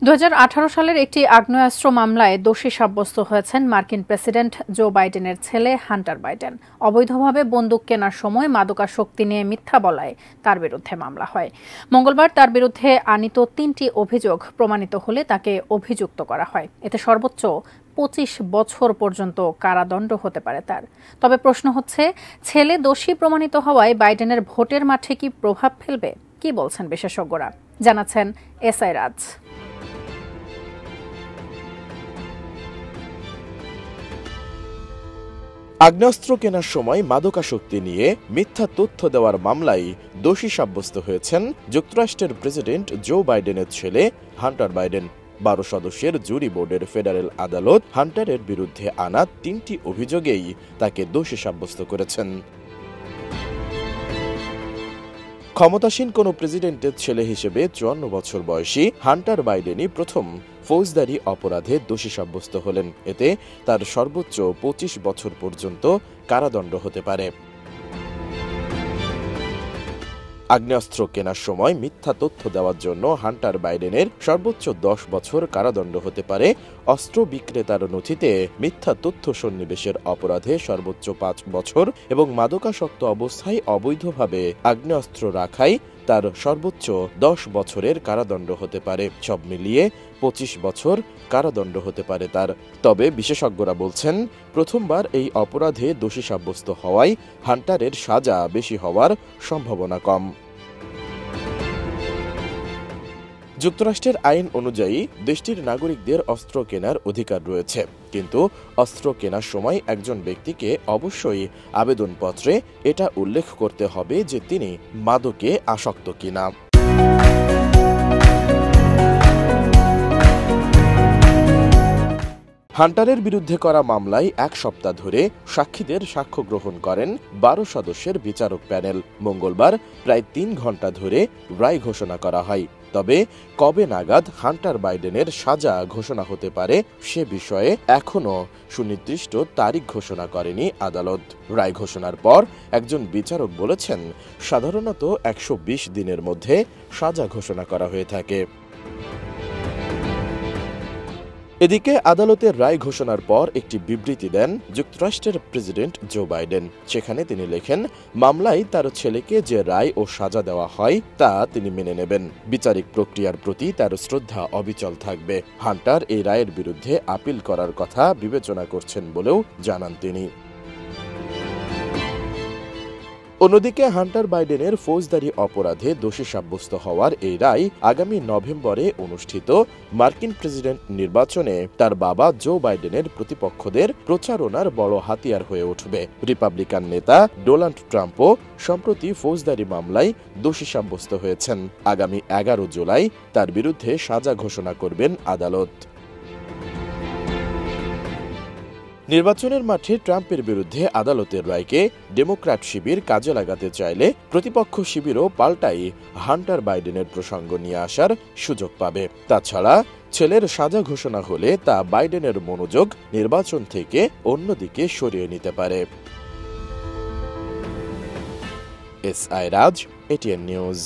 2018 সালের একটি আগ্নেয়াস্ত্র মামলায় দোষী সাব্যস্ত হয়েছেন মার্কিন প্রেসিডেন্ট জো বাইডেনের ছেলে হান্টার বাইডেন। অবৈধভাবে বন্দুক কেনার সময় মাদকাসক্তি নিয়ে মিথ্যা বলায় তার বিরুদ্ধে মামলা হয়। মঙ্গলবার তার বিরুদ্ধে আনীত 3টি অভিযোগ প্রমাণিত হলে তাকে অভিযুক্ত করা হয়। এতে সর্বোচ্চ 25 বছর পর্যন্ত কারাদণ্ড হতে পারে তার। তবে প্রশ্ন হচ্ছে, ছেলে দোষী প্রমাণিত হওয়ায় বাইডেনের ভোটের মাঠে কি প্রভাব ফেলবে? কি বলছেন বিশেষজ্ঞরা? জানাচ্ছেন এসআই রাজ। আগ্নেয়াস্ত্র কেনার সময় মাদকাসক্তি নিয়ে মিথ্যা তথ্য দেওয়ার মামলায় দোষী সাব্যস্ত হয়েছেন যুক্তরাষ্ট্রের প্রেসিডেন্ট জো বাইডেনের ছেলে হান্টার বাইডেন। 12 সদস্যের জুরি বোর্ডের ফেডারেল আদালত হান্টারের বিরুদ্ধে আনা 3টি অভিযোগেই তাকে দোষী সাব্যস্ত করেছেন। ক্ষমতাসীন কোনো প্রেসিডেন্টের ছেলে হিসেবে 54 বছর বয়সী হান্টার বাইডেনই প্রথম ফৌজদারি অপরাধে দোষী সাব্যস্ত হলেন। এতে তার সর্বোচ্চ 25 বছর পর্যন্ত কারাদণ্ড হতে পারে। আগ্নেয়াস্ত্র কেনার সময় মিথ্যা তথ্য দেওয়ার জন্য হান্টার বাইডেনের সর্বোচ্চ 10 বছর কারাদণ্ড হতে পারে। অস্ত্র বিক্রেতার নথিতে মিথ্যা তথ্য সন্নিবেশের অপরাধে সর্বোচ্চ 5 বছর এবং মাদকাসক্ত অবস্থায় অবৈধভাবে আগ্নেয়াস্ত্র রাখায় তার সর্বোচ্চ 10 বছরের কারাদণ্ড হতে পারে। সব মিলিয়ে 25 বছর কারাদণ্ড হতে পারে তার। তবে বিশেষজ্ঞরা বলছেন, প্রথমবার এই অপরাধে দোষী সাব্যস্ত হওয়ায় হান্টারের সাজা বেশি হওয়ার সম্ভাবনা কম। যুক্তরাষ্ট্রের আইন অনুযায়ী দেশটির নাগরিকদের অস্ত্র কেনার অধিকার রয়েছে, কিন্তু অস্ত্র কেনার সময় একজন ব্যক্তিকে অবশ্যই আবেদনপত্রে এটা উল্লেখ করতে হবে যে তিনি মাদকে আসক্ত কিনা। হান্টারের বিরুদ্ধে করা মামলায় 1 সপ্তাহ ধরে সাক্ষীদের সাক্ষ্য গ্রহণ করেন 12 সদস্যের বিচারক প্যানেল। মঙ্গলবার প্রায় 3 ঘণ্টা ধরে রায় ঘোষণা করা হয়। তবে কবে নাগাদ হান্টার বাইডেনের সাজা ঘোষণা হতে পারে সে বিষয়ে এখনও সুনির্দিষ্ট তারিখ ঘোষণা করেনি আদালত। রায় ঘোষণার পর একজন বিচারক বলেছেন, সাধারণত 120 দিনের মধ্যে সাজা ঘোষণা করা হয়ে থাকে। এদিকে আদালতের রায় ঘোষণার পর একটি বিবৃতি দেন যুক্তরাষ্ট্রের প্রেসিডেন্ট জো বাইডেন। সেখানে তিনি লেখেন, মামলায় তার ছেলেকে যে রায় ও সাজা দেওয়া হয় তা তিনি মেনে নেবেন। বিচারিক প্রক্রিয়ার প্রতি তার শ্রদ্ধা অবিচল থাকবে। হান্টার এই রায়ের বিরুদ্ধে আপিল করার কথা বিবেচনা করছেন বলেও জানান তিনি। অন্যদিকে হান্টার বাইডেনের ফৌজদারি অপরাধে দোষী সাব্যস্ত হওয়ার এই রায় আগামী নভেম্বরে অনুষ্ঠিত মার্কিন প্রেসিডেন্ট নির্বাচনে তার বাবা জো বাইডেনের প্রতিপক্ষদের প্রচারণার বড় হাতিয়ার হয়ে উঠবে। রিপাবলিকান নেতা ডোনাল্ড ট্রাম্পও সম্প্রতি ফৌজদারি মামলায় দোষী সাব্যস্ত হয়েছেন। আগামী 11 জুলাই তার বিরুদ্ধে সাজা ঘোষণা করবেন আদালত। নির্বাচনের মাঠে ট্রাম্পের বিরুদ্ধে আদালতের রায়কে ডেমোক্র্যাট শিবির কাজে লাগাতে চাইলে প্রতিপক্ষ শিবিরও পাল্টাই হান্টার বাইডেনের প্রসঙ্গ নিয়ে আসার সুযোগ পাবে। তাছাড়া ছেলের সাজা ঘোষণা হলে তা বাইডেনের মনোযোগ নির্বাচন থেকে অন্যদিকে সরিয়ে নিতে পারে। এসআই রাজ, এটিএন নিউজ।